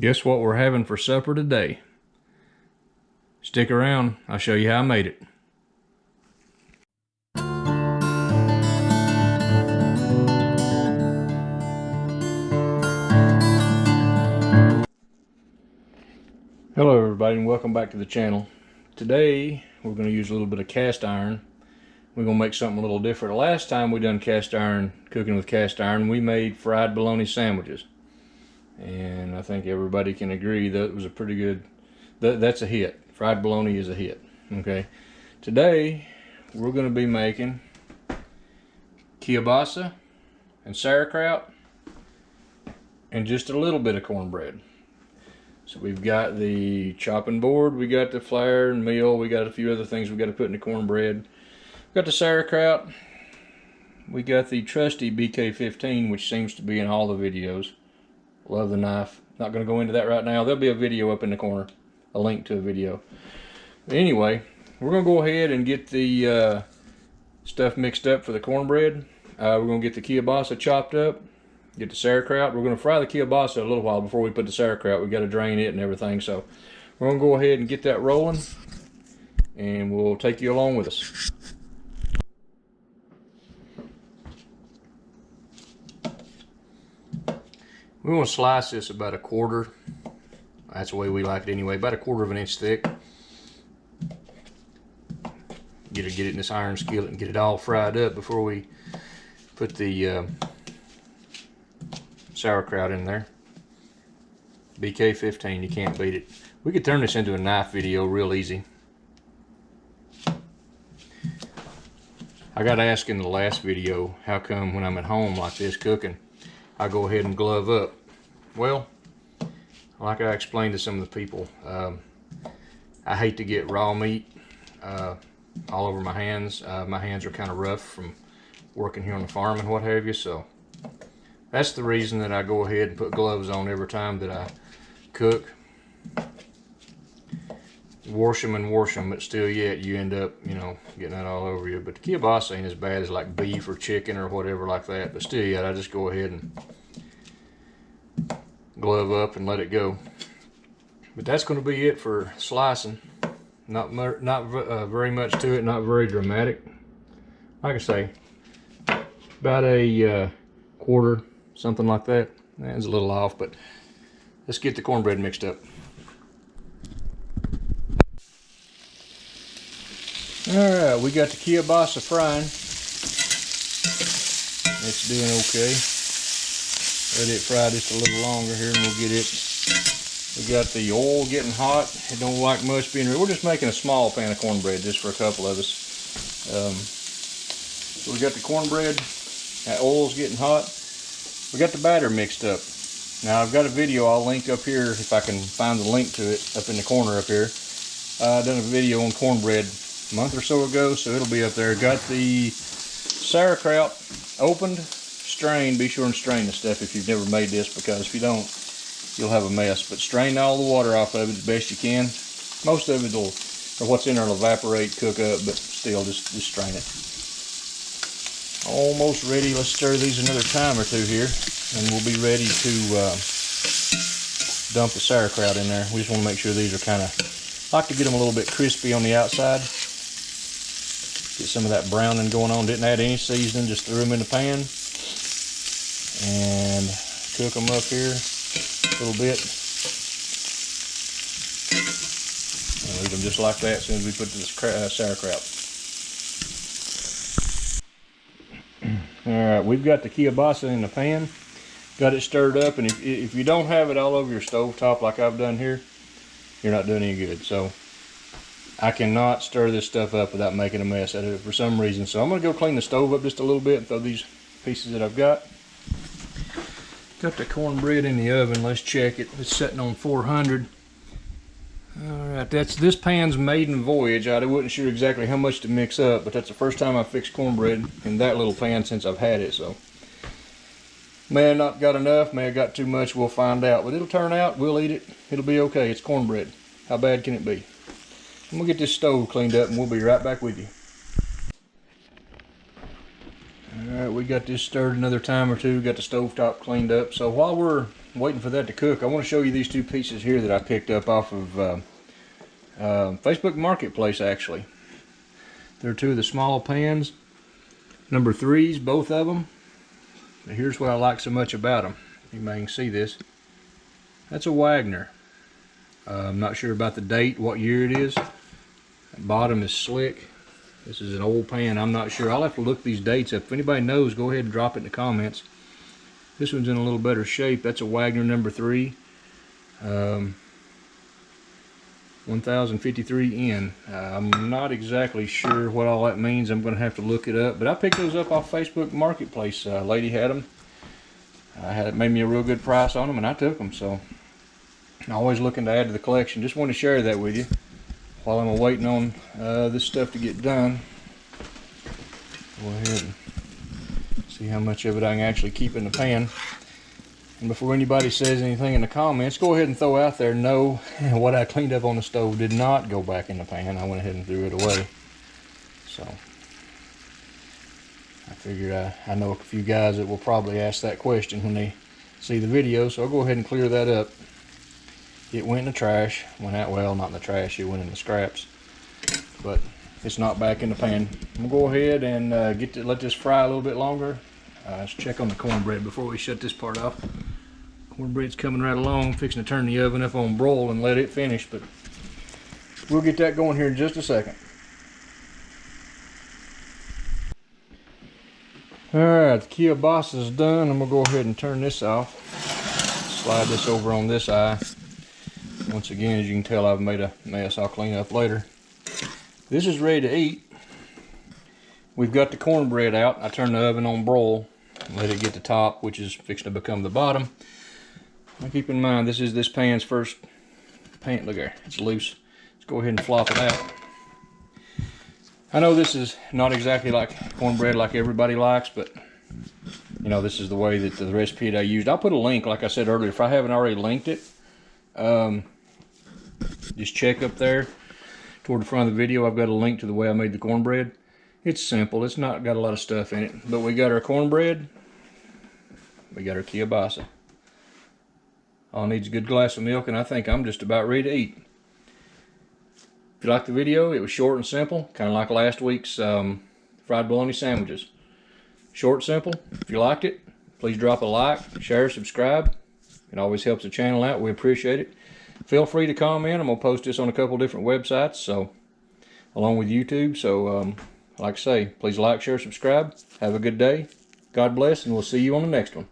Guess what we're having for supper today? Stick around, I'll show you how I made it. Hello everybody and welcome back to the channel. Today we're going to use a little bit of cast iron. We're going to make something a little different. Last time we done cast iron, cooking with cast iron, we made fried bologna sandwiches. And I think everybody can agree that it was a pretty good, that's a hit. Fried bologna is a hit. Okay. Today we're going to be making kielbasa and sauerkraut and just a little bit of cornbread. So we've got the chopping board, we got the flour and meal, we got a few other things we got to put in the cornbread. We got the sauerkraut, we got the trusty BK15, which seems to be in all the videos. Love the knife. Not going to go into that right now. There'll be a video up in the corner, a link to a video. But anyway, we're going to go ahead and get the stuff mixed up for the cornbread. We're going to get the kielbasa chopped up. Get the sauerkraut. We're going to fry the kielbasa a little while before we put the sauerkraut. We've got to drain it and everything. So we're going to go ahead and get that rolling. And we'll take you along with us. We want to slice this about a quarter. That's the way we like it anyway. About a quarter of an inch thick. Get it in this iron skillet and get it all fried up before we put the sauerkraut in there. BK15, you can't beat it. We could turn this into a knife video real easy. I got asked in the last video, how come when I'm at home like this cooking, I go ahead and glove up. Well, like I explained to some of the people, I hate to get raw meat all over my hands. My hands are kind of rough from working here on the farm and what have you, so that's the reason that I go ahead and put gloves on every time that I cook. Wash them, but still yet you end up, you know, getting that all over you. But the kielbasa ain't as bad as like beef or chicken or whatever like that, but still yet I just go ahead and glove up and let it go. But that's going to be it for slicing. Not very much to it, not very dramatic. Like I say, about a quarter, something like that. That's a little off, but let's get the cornbread mixed up. Alright, we got the kielbasa frying. It's doing okay. Let it fry just a little longer here and we'll get it. We got the oil getting hot. It don't like much being, we're just making a small pan of cornbread just for a couple of us. So we got the cornbread, that oil's getting hot. We got the batter mixed up. Now I've got a video I'll link up here if I can find the link to it up in the corner up here. I've done a video on cornbread a month or so ago, so it'll be up there. Got the sauerkraut opened, strained. Be sure and strain the stuff if you've never made this, because if you don't, you'll have a mess. But strain all the water off of it as best you can. Most of it will, or what's in there will evaporate, cook up, but still just strain it. Almost ready. Let's stir these another time or two here, and we'll be ready to dump the sauerkraut in there. We just want to make sure these are kind of, like to get them a little bit crispy on the outside. Get some of that browning going on. Didn't add any seasoning, just threw them in the pan and cook them up here a little bit. And leave them just like that as soon as we put this sauerkraut. Alright, we've got the kielbasa in the pan. Got it stirred up, and if you don't have it all over your stove top like I've done here, you're not doing any good. So I cannot stir this stuff up without making a mess out of it for some reason. So I'm going to go clean the stove up just a little bit and throw these pieces that I've got. Got the cornbread in the oven. Let's check it. It's sitting on 400. Alright, that's this pan's maiden voyage. I wasn't sure exactly how much to mix up, but that's the first time I've fixed cornbread in that little pan since I've had it. So may have not got enough, may have got too much, we'll find out. But it'll turn out, we'll eat it. It'll be okay. It's cornbread. How bad can it be? I'm going to get this stove cleaned up and we'll be right back with you. Alright, we got this stirred another time or two, got the stovetop cleaned up. So while we're waiting for that to cook, I want to show you these two pieces here that I picked up off of Facebook Marketplace actually. They're two of the smaller pans, number 3s, both of them. But here's what I like so much about them. You may see this. That's a Wagner. I'm not sure about the date, what year it is. The bottom is slick. This is an old pan. I'm not sure. I'll have to look these dates up. If anybody knows, go ahead and drop it in the comments. This one's in a little better shape. That's a Wagner number 3. 1053N. I'm not exactly sure what all that means. I'm going to have to look it up. But I picked those up off Facebook Marketplace. Lady had them. It made me a real good price on them, and I took them. So I'm always looking to add to the collection. Just want to share that with you while I'm waiting on this stuff to get done. Go ahead and see how much of it I can actually keep in the pan. And before anybody says anything in the comments, go ahead and throw out there, no, what I cleaned up on the stove did not go back in the pan. I went ahead and threw it away. So I figured I know a few guys that will probably ask that question when they see the video, so I'll go ahead and clear that up. It went in the trash, went out, well, not in the trash, it went in the scraps, but it's not back in the pan. I'm gonna go ahead and let this fry a little bit longer. Let's check on the cornbread before we shut this part off. Cornbread's coming right along, fixing to turn the oven up on broil and let it finish, but we'll get that going here in just a second. Alright, the kielbasa is done. I'm gonna go ahead and turn this off. Slide this over on this eye. Once again, as you can tell, I've made a mess. I'll clean up later. This is ready to eat. We've got the cornbread out. I turned the oven on broil, let it get the top, which is fixing to become the bottom. Now keep in mind, this is this pan's first pan. Look there, it's loose. Let's go ahead and flop it out. I know this is not exactly like cornbread like everybody likes, but you know, this is the way that the recipe that I used. I'll put a link, like I said earlier, if I haven't already linked it. Just check up there toward the front of the video. I've got a link to the way I made the cornbread. It's simple. It's not got a lot of stuff in it, but we got our cornbread. We got our kielbasa. All it needs a good glass of milk, and I think I'm just about ready to eat. If you liked the video, it was short and simple, kind of like last week's fried bologna sandwiches. Short, simple. If you liked it, please drop a like, share, subscribe. It always helps the channel out. We appreciate it. Feel free to comment. I'm going to post this on a couple different websites, so along with YouTube. So, like I say, please like, share, subscribe. Have a good day. God bless, and we'll see you on the next one.